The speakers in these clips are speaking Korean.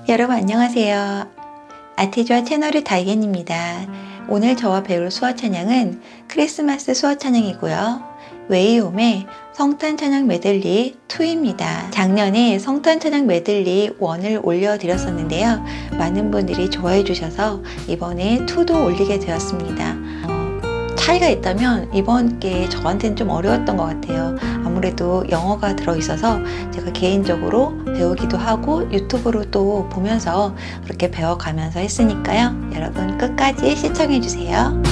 여러분 안녕하세요. 아티조아 채널의 다이앤입니다. 오늘 저와 배울 수어 찬양은 크리스마스 수어 찬양이고요. 웨이홈의 성탄 찬양 메들리 2입니다. 작년에 성탄 찬양 메들리 1을 올려드렸었는데요. 많은 분들이 좋아해 주셔서 이번에 2도 올리게 되었습니다. 차이가 있다면 이번 게 저한테는 좀 어려웠던 것 같아요. 아무래도 영어가 들어있어서 제가 개인적으로 배우기도 하고 유튜브로 또 보면서 그렇게 배워가면서 했으니까요. 여러분 끝까지 시청해주세요.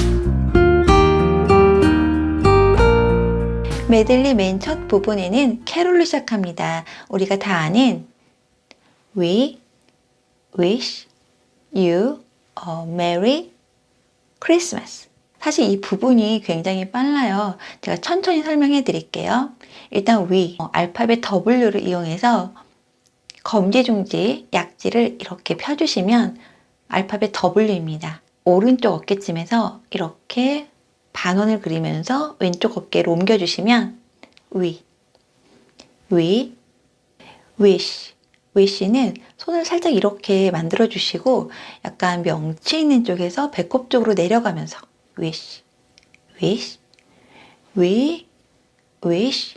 메들리 맨 첫 부분에는 캐롤로 시작합니다. 우리가 다 아는 We wish you a Merry Christmas. 사실 이 부분이 굉장히 빨라요. 제가 천천히 설명해 드릴게요. 일단 we, 알파벳 W를 이용해서 검지중지 약지를 이렇게 펴주시면 알파벳 W입니다. 오른쪽 어깨쯤에서 이렇게 반원을 그리면서 왼쪽 어깨로 옮겨주시면 we wish. wish는 손을 살짝 이렇게 만들어 주시고 약간 명치 있는 쪽에서 배꼽 쪽으로 내려가면서 wish we wish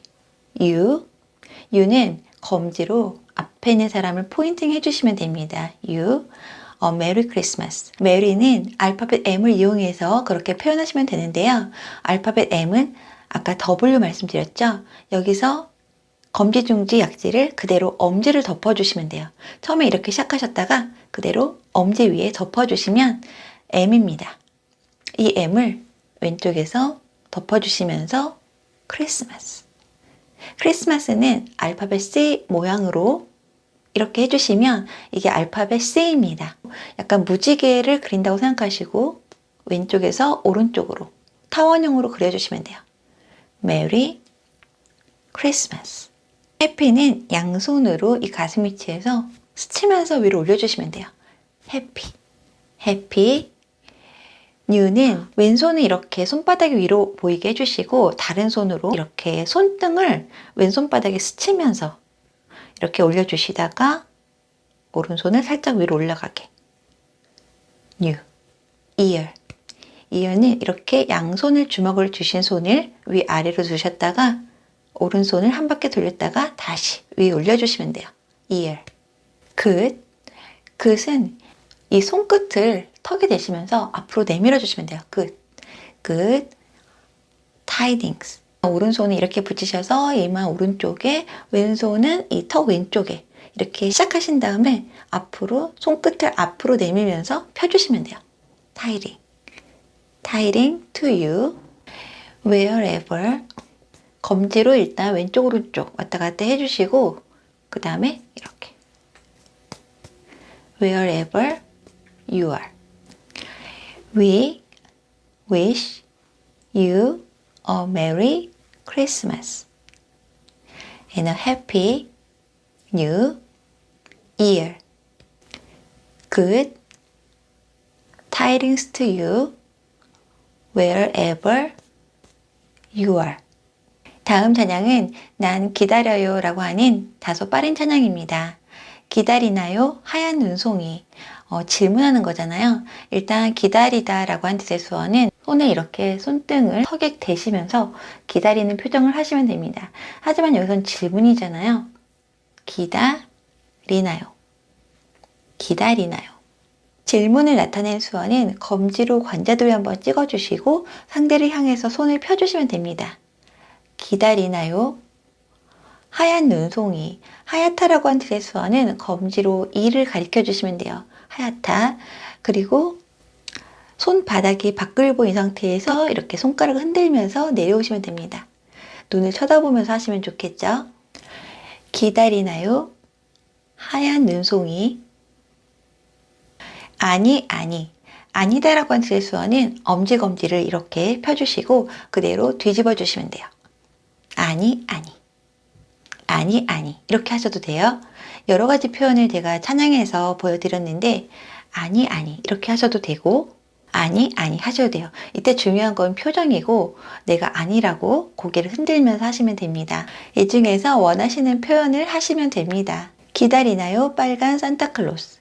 you는 검지로 앞에 있는 사람을 포인팅 해주시면 됩니다. you a Merry Christmas. Merry는 알파벳 M을 이용해서 그렇게 표현하시면 되는데요. 알파벳 M은 아까 W 말씀드렸죠. 여기서 검지중지 약지를 그대로 엄지를 덮어주시면 돼요. 처음에 이렇게 시작하셨다가 그대로 엄지 위에 덮어주시면 M입니다. 이 M을 왼쪽에서 덮어주시면서 크리스마스. 크리스마스는 알파벳 C 모양으로 이렇게 해주시면 이게 알파벳 C입니다. 약간 무지개를 그린다고 생각하시고 왼쪽에서 오른쪽으로 타원형으로 그려주시면 돼요. 메리 크리스마스. 해피는 양손으로 이 가슴 위치에서 스치면서 위로 올려주시면 돼요. 해피. 뉴는 왼손을 이렇게 손바닥 위로 보이게 해주시고 다른 손으로 이렇게 손등을 왼손바닥에 스치면서 이렇게 올려주시다가 오른손을 살짝 위로 올라가게. new. ear는 이렇게 양손을 주먹을 주신 손을 위아래로 두셨다가 오른손을 한 바퀴 돌렸다가 다시 위에 올려주시면 돼요. ear. 굿은 이 손끝을 턱에 대시면서 앞으로 내밀어 주시면 돼요. good. tidings. 오른손을 이렇게 붙이셔서 이마 오른쪽에 왼손은 이 턱 왼쪽에 이렇게 시작하신 다음에 앞으로 손끝을 앞으로 내밀면서 펴주시면 돼요. tiding to you wherever. 검지로 일단 왼쪽 오른쪽 왔다 갔다 해주시고 그 다음에 이렇게 wherever you are. We wish you a Merry Christmas and a Happy New Year. Good tidings to you wherever you are. 다음 찬양은 난 기다려요 라고 하는 다소 빠른 찬양입니다. 기다리나요? 하얀 눈송이. 질문하는 거잖아요. 일단 기다리다 라고 한 뜻의 수어는 손에 이렇게 손등을 턱에 대시면서 기다리는 표정을 하시면 됩니다. 하지만 여기선 질문이잖아요. 기다리나요? 질문을 나타낸 수어는 검지로 관자돌이 한번 찍어주시고 상대를 향해서 손을 펴주시면 됩니다. 기다리나요? 하얀 눈송이. 하얗다라고 한 뜻의 수어는 검지로 이를 가리켜 주시면 돼요. 하얗다. 그리고 손바닥이 밖을 보인 상태에서 이렇게 손가락을 흔들면서 내려오시면 됩니다. 눈을 쳐다보면서 하시면 좋겠죠? 기다리나요? 하얀 눈송이. 아니다라고 한 뜻의 수어는 엄지검지를 이렇게 펴주시고 그대로 뒤집어 주시면 돼요. 아니 이렇게 하셔도 돼요. 여러 가지 표현을 제가 찬양해서 보여드렸는데 아니 이렇게 하셔도 되고 아니 하셔도 돼요. 이때 중요한 건 표정이고 내가 아니라고 고개를 흔들면서 하시면 됩니다. 이 중에서 원하시는 표현을 하시면 됩니다. 기다리나요? 빨간 산타클로스.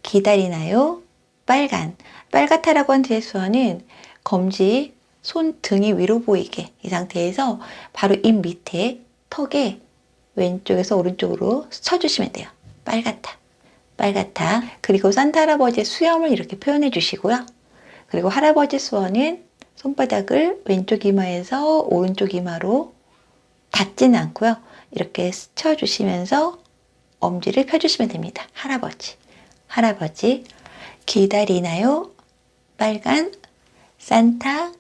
기다리나요? 빨간. 빨갛다라고 한 뒤의 수어는 검지 손 등이 위로 보이게 이 상태에서 바로 입 밑에 턱에 왼쪽에서 오른쪽으로 스쳐주시면 돼요. 빨갛다. 빨갛다. 그리고 산타 할아버지의 수염을 이렇게 표현해 주시고요. 그리고 할아버지 수어는 손바닥을 왼쪽 이마에서 오른쪽 이마로 닿지는 않고요. 이렇게 스쳐주시면서 엄지를 펴주시면 됩니다. 할아버지. 할아버지. 기다리나요? 빨간 산타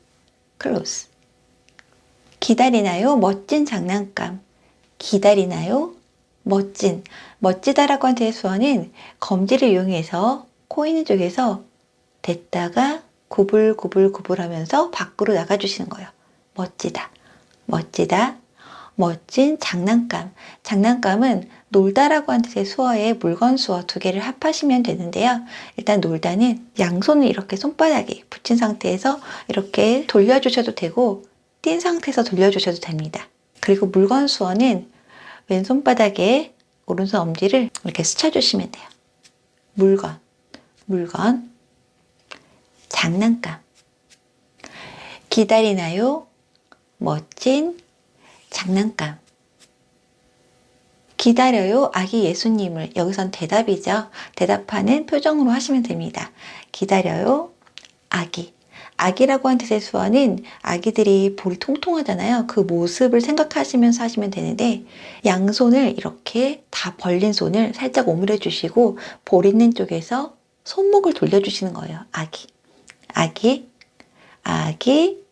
클로스. 기다리나요? 멋진 장난감. 기다리나요? 멋진. 멋지다라고 한 뒤의 수어는 검지를 이용해서 코 있는 쪽에서 댔다가 구불구불구불 하면서 밖으로 나가주시는 거예요. 멋지다. 멋지다. 멋진 장난감. 장난감은 놀다라고 한 뜻의 수어에 물건 수어 두 개를 합하시면 되는데요. 일단 놀다는 양손을 이렇게 손바닥에 붙인 상태에서 이렇게 돌려주셔도 되고 띈 상태에서 돌려주셔도 됩니다. 그리고 물건 수어는 왼손바닥에 오른손 엄지를 이렇게 스쳐주시면 돼요. 물건, 물건, 장난감. 기다리나요? 멋진 장난감. 기다려요, 아기 예수님을. 여기선 대답이죠. 대답하는 표정으로 하시면 됩니다. 기다려요, 아기. 아기라고 한 뜻의 수어는 아기들이 볼이 통통하잖아요. 그 모습을 생각하시면서 하시면 되는데 양손을 이렇게 다 벌린 손을 살짝 오므려 주시고 볼 있는 쪽에서 손목을 돌려주시는 거예요. 아기. 아기. 아기.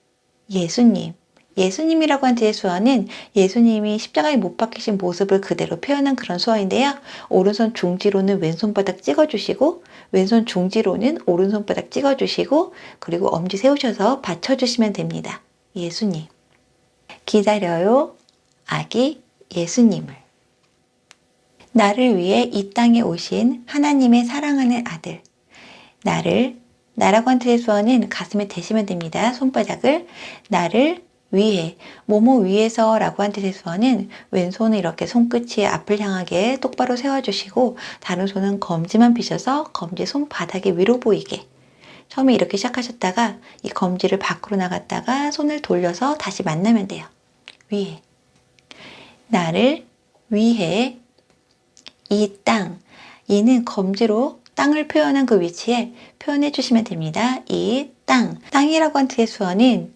예수님. 예수님이라고 한 뒤의 수어는 예수님이 십자가에 못 박히신 모습을 그대로 표현한 그런 수어인데요. 오른손 중지로는 왼손바닥 찍어주시고 왼손 중지로는 오른손바닥 찍어주시고 그리고 엄지 세우셔서 받쳐주시면 됩니다. 예수님. 기다려요. 아기 예수님을. 나를 위해 이 땅에 오신 하나님의 사랑하는 아들. 나라고 한 뜻의 수어는 가슴에 대시면 됩니다. 손바닥을. 나를 위해, 뭐뭐 위에서 라고 한 뜻의 수어는 왼손을 이렇게 손끝이 앞을 향하게 똑바로 세워주시고 다른 손은 검지만 펴셔서 검지 손바닥이 위로 보이게 처음에 이렇게 시작하셨다가 이 검지를 밖으로 나갔다가 손을 돌려서 다시 만나면 돼요. 위해. 나를 위해 이 땅. 이는 검지로 땅을 표현한 그 위치에 표현해 주시면 됩니다. 이 땅. 땅이라고 한 뜻의 수어는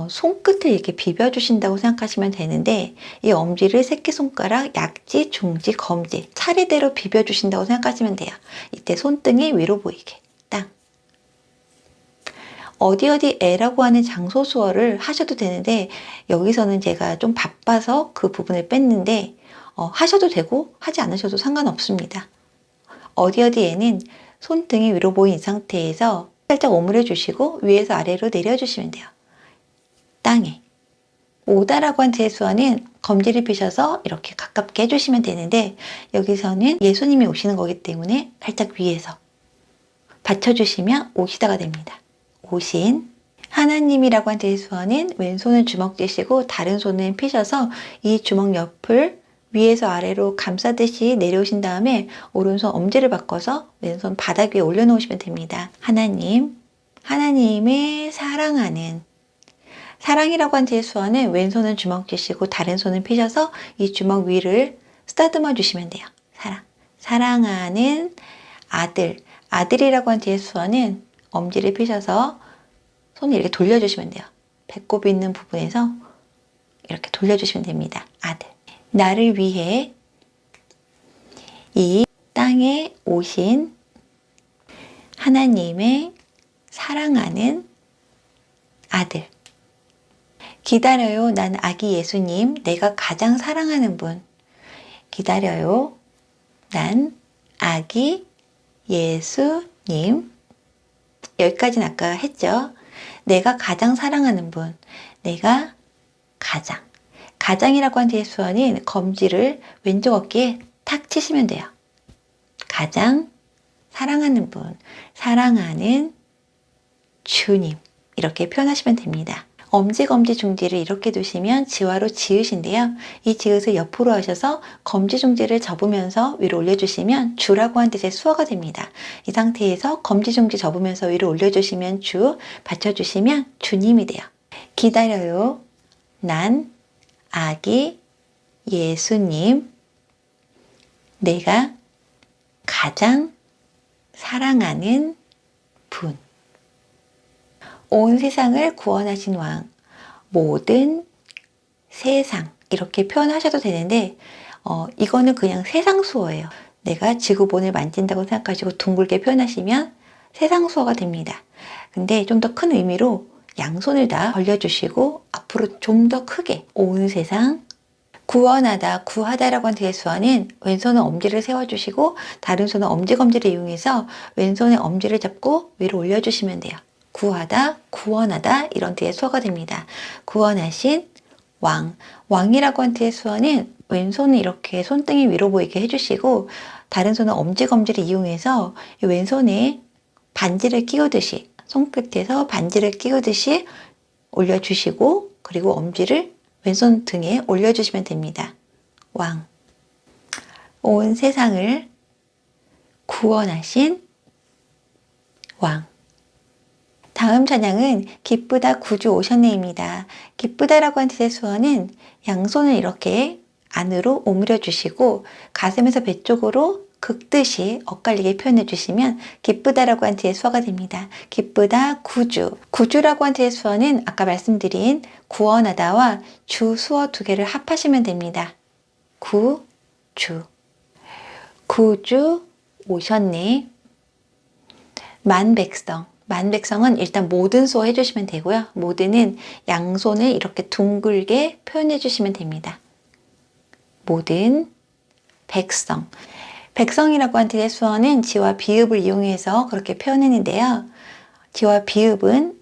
손끝을 이렇게 비벼주신다고 생각하시면 되는데 이 엄지를 새끼손가락, 약지, 중지, 검지 차례대로 비벼주신다고 생각하시면 돼요. 이때 손등이 위로 보이게. 땅. 어디에라고 하는 장소 수어를 하셔도 되는데 여기서는 제가 좀 바빠서 그 부분을 뺐는데 하셔도 되고 하지 않으셔도 상관없습니다. 어디에는 손등이 위로 보인 이 상태에서 살짝 오므려 주시고 위에서 아래로 내려주시면 돼요. 땅에. 오다라고 한 제수어는 검지를 펴셔서 이렇게 가깝게 해주시면 되는데 여기서는 예수님이 오시는 거기 때문에 살짝 위에서 받쳐주시면 오시다가 됩니다. 오신. 하나님이라고 한 제수어는 왼손은 주먹 쥐시고 다른 손은 펴셔서 이 주먹 옆을 위에서 아래로 감싸듯이 내려오신 다음에 오른손 엄지를 바꿔서 왼손 바닥 위에 올려놓으시면 됩니다. 하나님. 하나님의 사랑하는. 사랑이라고 한 제수어는 왼손은 주먹 쥐시고 다른 손은 펴셔서 이 주먹 위를 쓰다듬어 주시면 돼요. 사랑. 사랑하는 아들. 아들이라고 한 제수어는 엄지를 펴셔서 손을 이렇게 돌려주시면 돼요. 배꼽 있는 부분에서 이렇게 돌려주시면 됩니다. 아들. 나를 위해 이 땅에 오신 하나님의 사랑하는 아들. 기다려요. 난 아기 예수님. 내가 가장 사랑하는 분. 기다려요. 난 아기 예수님. 여기까지는 아까 했죠. 내가 가장 사랑하는 분. 내가 가장. 가장이라고 한 뒤의 수어는 검지를 왼쪽 어깨에 탁 치시면 돼요. 가장 사랑하는 분. 사랑하는 주님. 이렇게 표현하시면 됩니다. 엄지, 검지, 중지를 이렇게 두시면 지화로 지읒인데요. 이 지읒을 옆으로 하셔서 검지, 중지를 접으면서 위로 올려주시면 주라고 한 뜻의 수어가 됩니다. 이 상태에서 검지, 중지 접으면서 위로 올려주시면 주, 받쳐주시면 주님이 돼요. 기다려요. 난 아기 예수님, 내가 가장 사랑하는 분. 온 세상을 구원하신 왕, 모든 세상 이렇게 표현하셔도 되는데 이거는 그냥 세상 수어예요. 내가 지구본을 만진다고 생각하시고 둥글게 표현하시면 세상 수어가 됩니다. 근데 좀 더 큰 의미로 양손을 다 벌려주시고 앞으로 좀 더 크게 온 세상, 구원하다, 구하다라고 한 뜻의 수어는 왼손은 엄지를 세워주시고 다른 손은 엄지, 검지를 이용해서 왼손의 엄지를 잡고 위로 올려주시면 돼요. 구하다, 구원하다 이런 뜻의 수어가 됩니다. 구원하신 왕, 왕이라고 한 뜻의 수어는 왼손은 이렇게 손등이 위로 보이게 해주시고 다른 손은 엄지, 검지를 이용해서 왼손에 반지를 끼우듯이 손끝에서 반지를 끼우듯이 올려주시고 그리고 엄지를 왼손 등에 올려주시면 됩니다. 왕, 온 세상을 구원하신 왕. 다음 찬양은 기쁘다 구주 오셨네입니다. 기쁘다라고 한 뜻의 수어는 양손을 이렇게 안으로 오므려 주시고 가슴에서 배 쪽으로 긁듯이 엇갈리게 표현해 주시면 기쁘다라고 한 뜻의 수어가 됩니다. 기쁘다 구주. 구주라고 한 뜻의 수어는 아까 말씀드린 구원하다와 주 수어 두 개를 합하시면 됩니다. 구주. 구주 오셨네. 만백성. 만백성은 일단 모든 수어 해주시면 되고요. 모든은 양손을 이렇게 둥글게 표현해 주시면 됩니다. 모든 백성. 백성이라고 한 뜻의 수어는 지와 비읍을 이용해서 그렇게 표현했는데요. 지와 비읍은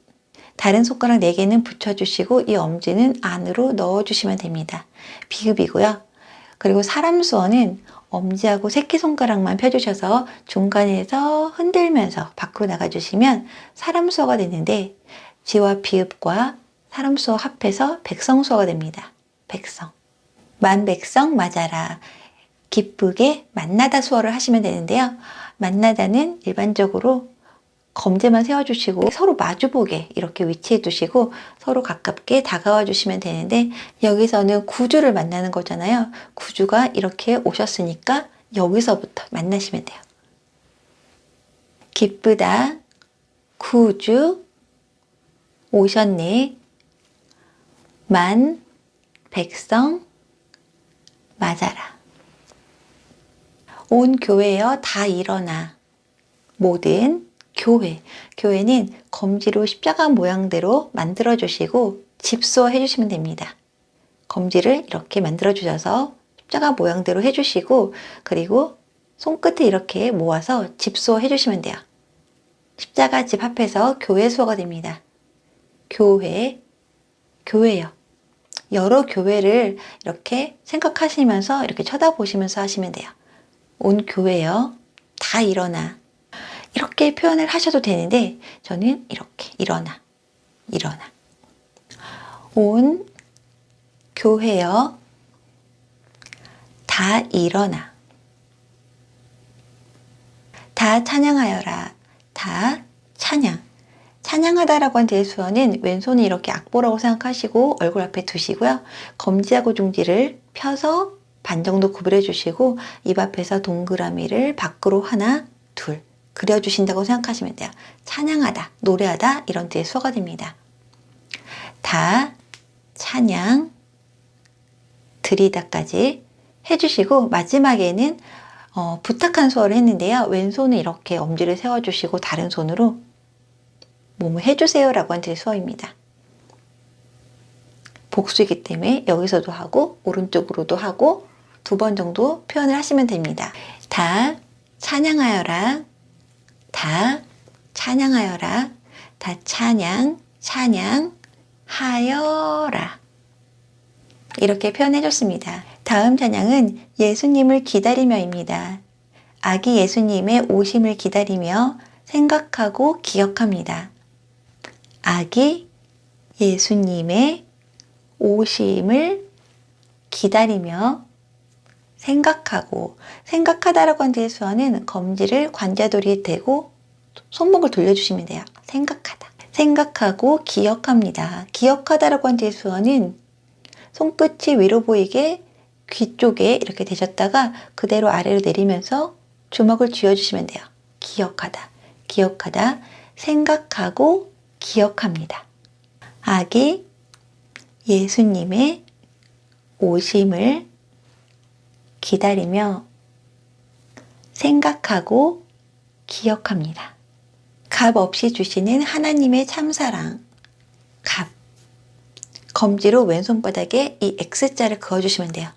다른 손가락 4개는 붙여주시고 이 엄지는 안으로 넣어주시면 됩니다. 비읍이고요. 그리고 사람 수어는 엄지하고 새끼손가락만 펴주셔서 중간에서 흔들면서 밖으로 나가주시면 사람 수어가 되는데 지와 비읍과 사람 수어 합해서 백성 수어가 됩니다. 백성. 만백성 맞아라. 기쁘게 만나다 수어를 하시면 되는데요. 만나다는 일반적으로 검지만 세워주시고 서로 마주보게 이렇게 위치해 두시고 서로 가깝게 다가와 주시면 되는데 여기서는 구주를 만나는 거잖아요. 구주가 이렇게 오셨으니까 여기서부터 만나시면 돼요. 기쁘다 구주 오셨네. 만 백성 맞아라. 온 교회여 다 일어나. 모든 교회. 교회는 검지로 십자가 모양대로 만들어 주시고 집수어 해주시면 됩니다. 검지를 이렇게 만들어 주셔서 십자가 모양대로 해주시고 그리고 손끝에 이렇게 모아서 집수어 해주시면 돼요. 십자가 집 합해서 교회 수어가 됩니다. 교회, 교회요. 여러 교회를 이렇게 생각하시면서 이렇게 쳐다보시면서 하시면 돼요. 온 교회여 다 일어나. 이렇게 표현을 하셔도 되는데 저는 이렇게 일어나. 온 교회여 다 일어나. 다 찬양하여라. 다 찬양. 찬양하다라고 한 대수어는 왼손을 이렇게 악보라고 생각하시고 얼굴 앞에 두시고요. 검지하고 중지를 펴서 반 정도 구부려 주시고 입 앞에서 동그라미를 밖으로 하나, 둘 그려주신다고 생각하시면 돼요. 찬양하다, 노래하다 이런 뜻의 수어가 됩니다. 다 찬양 드리다까지 해주시고 마지막에는 부탁한 수어를 했는데요. 왼손을 이렇게 엄지를 세워주시고 다른 손으로 뭐뭐 해주세요 라고 한 뜻의 수어입니다. 복수이기 때문에 여기서도 하고 오른쪽으로도 하고 2번 정도 표현을 하시면 됩니다. 다 찬양하여라. 다 찬양하여라. 다 찬양하여라. 이렇게 표현해 줬습니다. 다음 찬양은 예수님을 기다리며입니다. 아기 예수님의 오심을 기다리며 생각하고 기억합니다. 아기 예수님의 오심을 기다리며 생각하고, 생각하다라고 한 뒤의 수어는 검지를 관자돌이에 대고 손목을 돌려주시면 돼요. 생각하다. 생각하고 기억합니다. 기억하다라고 한 뒤의 수어는 손끝이 위로 보이게 귀 쪽에 이렇게 대셨다가 그대로 아래로 내리면서 주먹을 쥐어주시면 돼요. 기억하다. 기억하다. 생각하고 기억합니다. 아기 예수님의 오심을 기다리며 생각하고 기억합니다. 값 없이 주시는 하나님의 참사랑. 값. 검지로 왼손바닥에 이 X자를 그어주시면 돼요.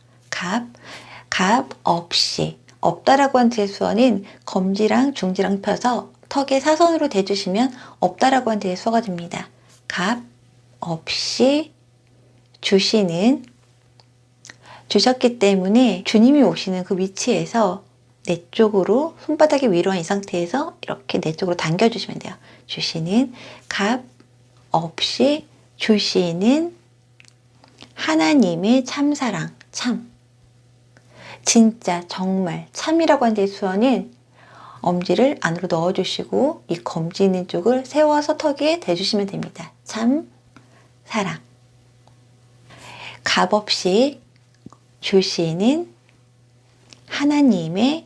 값 없이. 없다라고 한 뒤의 수어는 검지랑 중지랑 펴서 턱에 사선으로 대주시면 없다라고 한 뒤의 수어가 됩니다. 값 없이 주시는. 주셨기 때문에 주님이 오시는 그 위치에서 내 쪽으로 손바닥이 위로 한 이 상태에서 이렇게 내 쪽으로 당겨주시면 돼요. 주시는. 값 없이 주시는 하나님의 참사랑. 참. 진짜 정말 참이라고 한 데의 수어는 엄지를 안으로 넣어주시고 이 검지 있는 쪽을 세워서 턱에 대주시면 됩니다. 참 사랑. 값없이 주시는 하나님의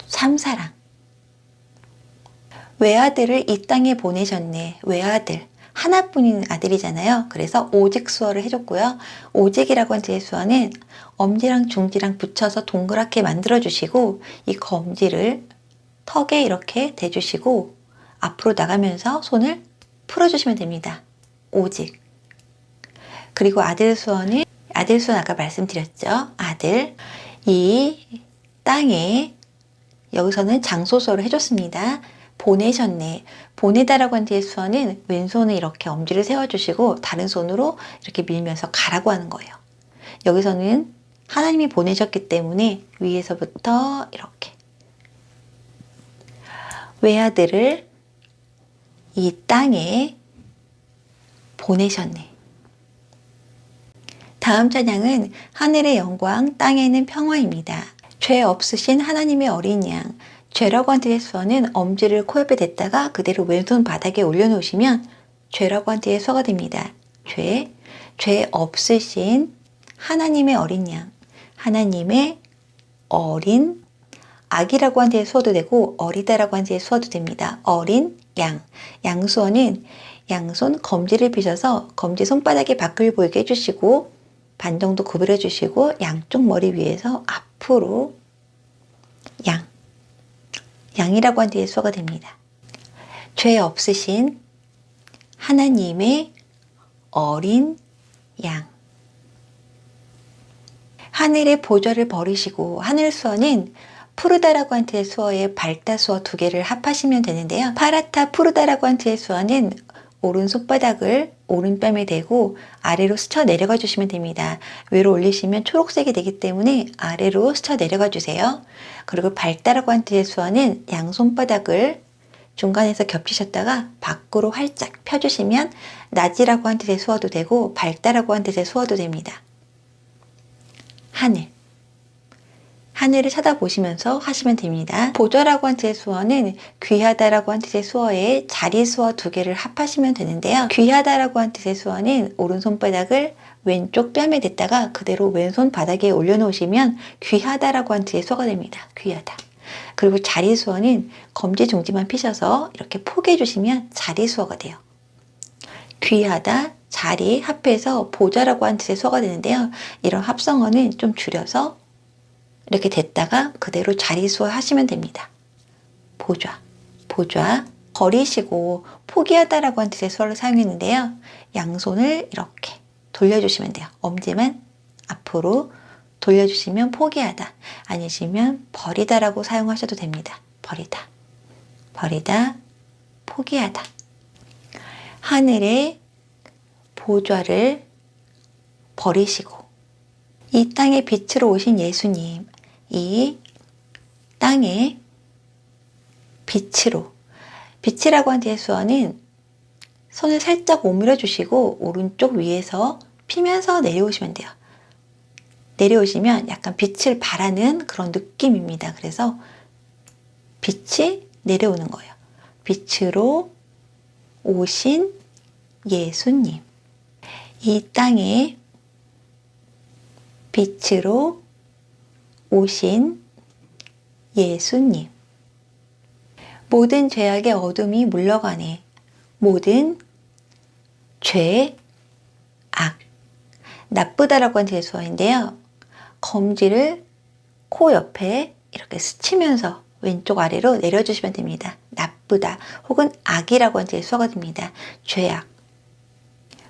참사랑. 외아들을 이 땅에 보내셨네. 외아들. 하나뿐인 아들이잖아요. 그래서 오직 수어를 해줬고요. 오직이라고 한 뒤의 수어는 엄지랑 중지랑 붙여서 동그랗게 만들어주시고 이 검지를 턱에 이렇게 대주시고 앞으로 나가면서 손을 풀어주시면 됩니다. 오직. 그리고 아들 수어는 아들 수어는 아까 말씀드렸죠. 아들. 이 땅에 여기서는 장소 수어를 해줬습니다. 보내셨네. 보내다라고 한 뒤의 수어는 왼손을 이렇게 엄지를 세워주시고 다른 손으로 이렇게 밀면서 가라고 하는 거예요. 여기서는 하나님이 보내셨기 때문에 위에서부터 이렇게 외아들을 이 땅에 보내셨네. 다음 찬양은 하늘의 영광, 땅에는 평화입니다. 죄 없으신 하나님의 어린 양. 죄라고 한 뒤의 수어는 엄지를 코옆에 댔다가 그대로 왼손 바닥에 올려놓으시면 죄라고 한 뒤의 수어가 됩니다. 죄 없으신 하나님의 어린 양. 하나님의 어린 아기라고 한 뒤에 수어도 되고 어리다라고 한 뒤에 수어도 됩니다. 어린 양. 양수어는 양손 검지를 펴셔서 검지 손바닥에 밖을 보이게 해주시고 반 정도 구부려 주시고 양쪽 머리 위에서 앞으로 양. 양이라고 한 뒤에 수어가 됩니다. 죄 없으신 하나님의 어린 양. 하늘의 보좌를 버리시고. 하늘 수어는 푸르다라고 한 뒤의 수어에 발다 수어 두 개를 합하시면 되는데요. 파라타 푸르다라고 한 뒤의 수어는 오른 손바닥을 오른뺨에 대고 아래로 스쳐 내려가 주시면 됩니다. 위로 올리시면 초록색이 되기 때문에 아래로 스쳐 내려가 주세요. 그리고 발다라고 한 뒤의 수어는 양손바닥을 중간에서 겹치셨다가 밖으로 활짝 펴주시면 낮이라고 한 뜻의 수어도 되고 밝다라고 한 뜻의 수어도 됩니다. 하늘. 하늘을 쳐다보시면서 하시면 됩니다. 보좌라고 한 뜻의 수어는 귀하다라고 한 뜻의 수어에 자리 수어 두 개를 합하시면 되는데요. 귀하다라고 한 뜻의 수어는 오른손바닥을 왼쪽 뺨에 댔다가 그대로 왼손 바닥에 올려놓으시면 귀하다라고 한 뜻의 수어가 됩니다. 귀하다. 그리고 자리 수어는 검지 중지만 피셔서 이렇게 포개해 주시면 자리 수어가 돼요. 귀하다, 자리 합해서 보좌라고 한 뜻의 수어가 되는데요. 이런 합성어는 좀 줄여서 이렇게 댔다가 그대로 자리 수어 하시면 됩니다. 보좌, 버리시고 포기하다라고 한 뜻의 수어를 사용했는데요. 양손을 이렇게 돌려주시면 돼요. 엄지만 앞으로 돌려주시면 포기하다, 아니시면 버리다라고 사용하셔도 됩니다. 버리다, 포기하다. 하늘의 보좌를 버리시고 이 땅의 빛으로 오신 예수님, 이 땅의 빛이라고 한 뒤의 수어는 손을 살짝 오므려 주시고 오른쪽 위에서 피면서 내려오시면 돼요. 내려오시면 약간 빛을 발하는 그런 느낌입니다. 그래서 빛이 내려오는 거예요. 빛으로 오신 예수님. 이 땅에 빛으로 오신 예수님. 모든 죄악의 어둠이 물러가네. 모든 죄, 악. 나쁘다라고 한 제수어인데요. 검지를 코 옆에 이렇게 스치면서 왼쪽 아래로 내려주시면 됩니다. 나쁘다 혹은 악이라고 한 제수어가 됩니다. 죄악.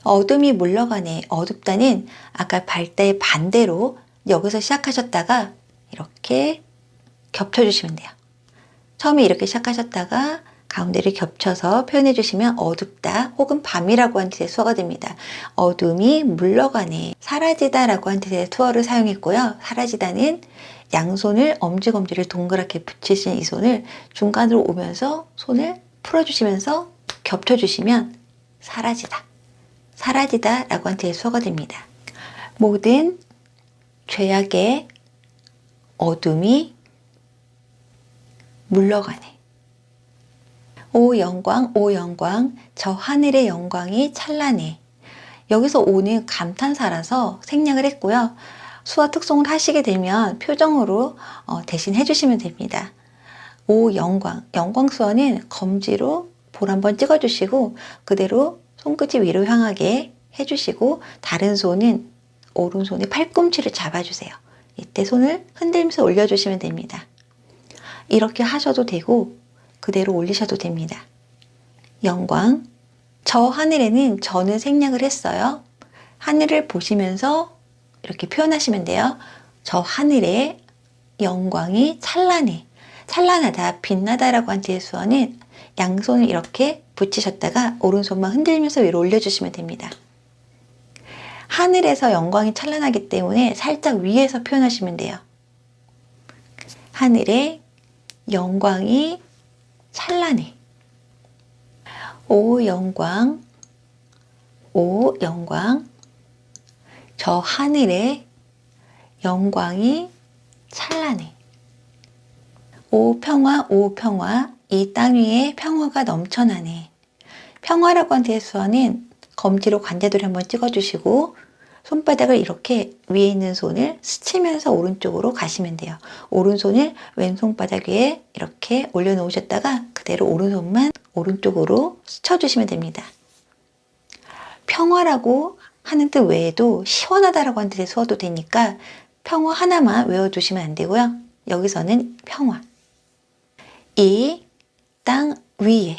어둠이 물러가네. 어둡다는 아까 밝다의 반대로 여기서 시작하셨다가 이렇게 겹쳐주시면 돼요. 처음에 이렇게 시작하셨다가 가운데를 겹쳐서 표현해 주시면 어둡다 혹은 밤이라고 한 뜻의 수어가 됩니다. 어둠이 물러가네. 사라지다 라고 한 뜻의 수어를 사용했고요. 사라지다는 양손을 엄지검지를 동그랗게 붙이신 이 손을 중간으로 오면서 손을 풀어주시면서 겹쳐주시면 사라지다. 사라지다 라고 한 뜻의 수어가 됩니다. 모든 죄악의 어둠이 물러가네. 오 영광, 저 하늘의 영광이 찬란해. 여기서 오는 감탄사라서 생략을 했고요. 수어 특송을 하시게 되면 표정으로 대신 해주시면 됩니다. 오 영광 수어는 검지로 볼 한번 찍어주시고 그대로 손끝이 위로 향하게 해주시고 다른 손은 오른손의 팔꿈치를 잡아주세요. 이때 손을 흔들면서 올려주시면 됩니다. 이렇게 하셔도 되고 그대로 올리셔도 됩니다. 영광. 저 하늘에는 저는 생략을 했어요. 하늘을 보시면서 이렇게 표현하시면 돼요. 저 하늘에 영광이 찬란해. 찬란하다, 빛나다라고 한 뒤의 수어는 양손을 이렇게 붙이셨다가 오른손만 흔들면서 위로 올려주시면 됩니다. 하늘에서 영광이 찬란하기 때문에 살짝 위에서 표현하시면 돼요. 하늘에 영광이 찬란해. 오 영광, 저 하늘에 영광이 찬란해. 오 평화, 이 땅 위에 평화가 넘쳐나네. 평화라고 한 대수어는 검지로 관자돌이 한번 찍어주시고 손바닥을 이렇게 위에 있는 손을 스치면서 오른쪽으로 가시면 돼요. 오른손을 왼손바닥 위에 이렇게 올려놓으셨다가 그대로 오른손만 오른쪽으로 스쳐주시면 됩니다. 평화라고 하는 뜻 외에도 시원하다라고 하는 뜻의 수어도 되니까 평화 하나만 외워두시면 안 되고요. 여기서는 평화. 이 땅 위에.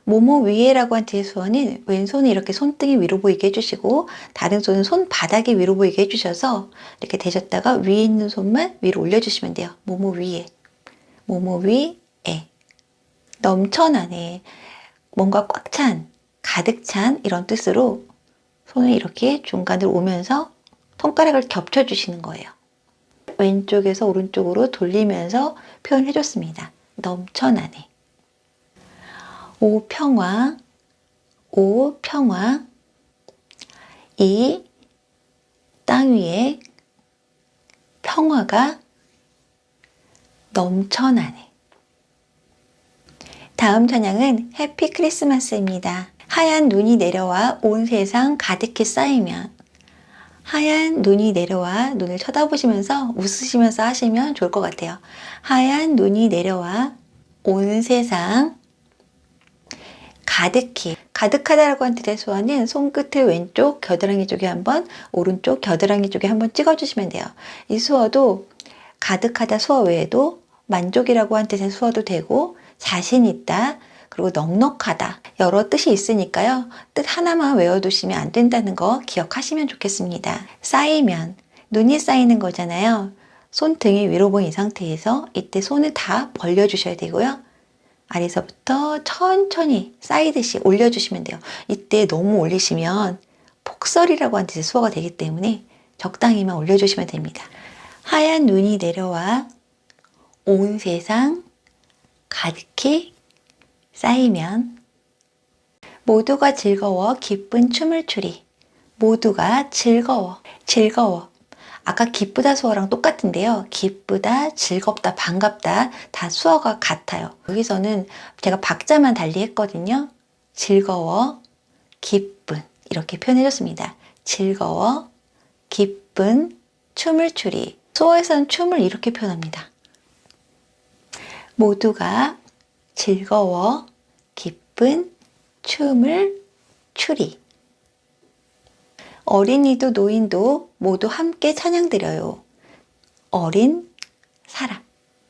모모 위에라고 한 뒤의 수어는 왼손을 이렇게 손등이 위로 보이게 해주시고 다른 손은 손바닥이 위로 보이게 해주셔서 이렇게 대셨다가 위에 있는 손만 위로 올려주시면 돼요. 모모 위에. 모모 위에. 넘쳐나네. 뭔가 꽉 찬, 가득 찬 이런 뜻으로 손을 이렇게 중간으로 오면서 손가락을 겹쳐주시는 거예요. 왼쪽에서 오른쪽으로 돌리면서 표현해줬습니다. 넘쳐나네. 오 평화, 이 땅 위에 평화가 넘쳐나네. 다음 찬양은 해피 크리스마스입니다. 하얀 눈이 내려와 온 세상 가득히 쌓이면. 하얀 눈이 내려와 눈을 쳐다보시면서 웃으시면서 하시면 좋을 것 같아요. 하얀 눈이 내려와 온 세상 가득히. 가득하다라고 한 뜻의 수어는 손끝을 왼쪽 겨드랑이 쪽에 한번, 오른쪽 겨드랑이 쪽에 한번 찍어주시면 돼요. 이 수어도 가득하다 수어 외에도 만족이라고 한 뜻의 수어도 되고 자신 있다, 그리고 넉넉하다 여러 뜻이 있으니까요. 뜻 하나만 외워두시면 안 된다는 거 기억하시면 좋겠습니다. 쌓이면 눈이 쌓이는 거잖아요. 손등이 위로 보인 이 상태에서 이때 손을 다 벌려주셔야 되고요. 아래서부터 천천히 쌓이듯이 올려주시면 돼요. 이때 너무 올리시면 폭설이라고 하는 뜻의 수어가 되기 때문에 적당히만 올려주시면 됩니다. 하얀 눈이 내려와 온 세상 가득히 쌓이면 모두가 즐거워 기쁜 춤을 추리. 모두가 즐거워, 즐거워. 아까 기쁘다 수어랑 똑같은데요. 기쁘다, 즐겁다, 반갑다 다 수어가 같아요. 여기서는 제가 박자만 달리 했거든요. 즐거워, 기쁜 이렇게 표현해줬습니다. 즐거워, 기쁜, 춤을 추리. 수어에서는 춤을 이렇게 표현합니다. 모두가 즐거워, 기쁜, 춤을 추리. 어린이도 노인도 모두 함께 찬양드려요. 어린 사람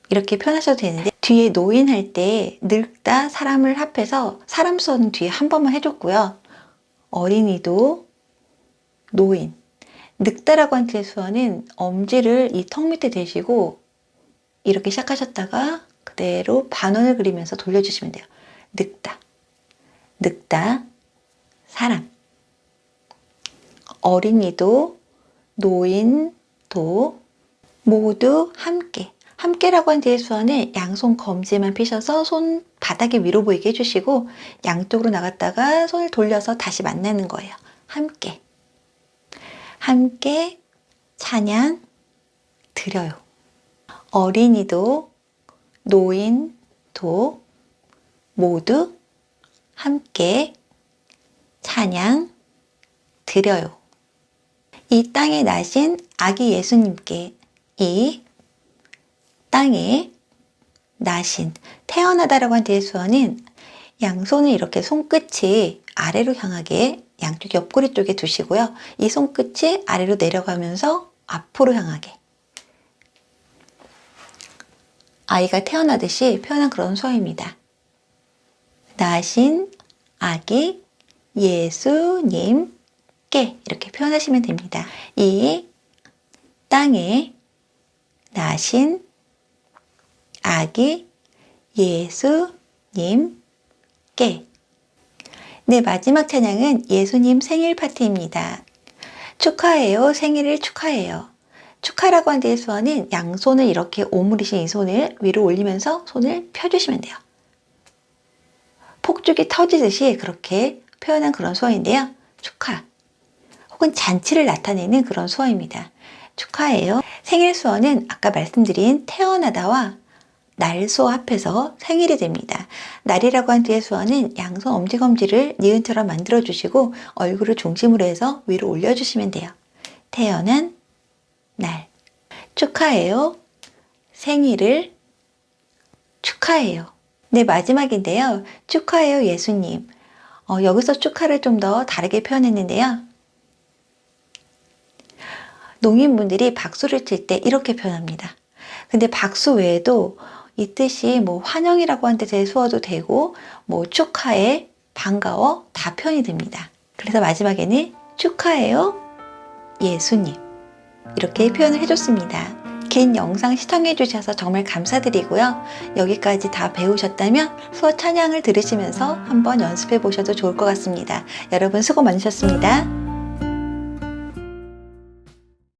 이렇게 표현하셔도 되는데 뒤에 노인 할 때 늙다 사람을 합해서 사람 수어는 뒤에 한 번만 해줬고요. 어린이도 노인 늙다라고 한 뒤의 수어는 엄지를 이 턱 밑에 대시고 이렇게 시작하셨다가 그대로 반원을 그리면서 돌려주시면 돼요. 늙다, 늙다, 사람. 어린이도, 노인도 모두 함께. 함께라고 한 뒤의 수어는 양손 검지만 펴셔서 손 바닥에 위로 보이게 해주시고 양쪽으로 나갔다가 손을 돌려서 다시 만나는 거예요. 함께. 함께 찬양 드려요. 어린이도, 노인도 모두 함께 찬양 드려요. 이 땅에 나신 아기 예수님께. 이 땅에 나신 태어나다라고 한 뒤의 수어는 양손을 이렇게 손끝이 아래로 향하게 양쪽 옆구리 쪽에 두시고요. 이 손끝이 아래로 내려가면서 앞으로 향하게 아이가 태어나듯이 표현한 그런 수어입니다. 나신 아기 예수님께 이렇게 표현하시면 됩니다. 이 땅에 나신 아기 예수님께. 네, 마지막 찬양은 예수님 생일 파티입니다. 축하해요. 생일을 축하해요. 축하라고 한 뒤의 수어는 양손을 이렇게 오므리신 이 손을 위로 올리면서 손을 펴주시면 돼요. 폭죽이 터지듯이 그렇게 표현한 그런 수어인데요. 축하 혹은 잔치를 나타내는 그런 수어입니다. 축하해요. 생일 수어는 아까 말씀드린 태어나다와 날 수어 합해서 생일이 됩니다. 날이라고 한 뒤의 수어는 양손 엄지검지를 니은처럼 만들어 주시고 얼굴을 중심으로 해서 위로 올려주시면 돼요. 태어난 날. 축하해요. 생일을 축하해요. 네, 마지막인데요. 축하해요, 예수님. 여기서 축하를 좀 더 다르게 표현했는데요. 농인분들이 박수를 칠 때 이렇게 표현합니다. 근데 박수 외에도 이 뜻이 뭐 환영이라고 한 뜻의 수어도 되고 뭐 축하해, 반가워 다 표현이 됩니다. 그래서 마지막에는 축하해요, 예수님. 이렇게 표현을 해줬습니다. 긴 영상 시청해 주셔서 정말 감사드리고요. 여기까지 다 배우셨다면 수어 찬양을 들으시면서 한번 연습해 보셔도 좋을 것 같습니다. 여러분 수고 많으셨습니다.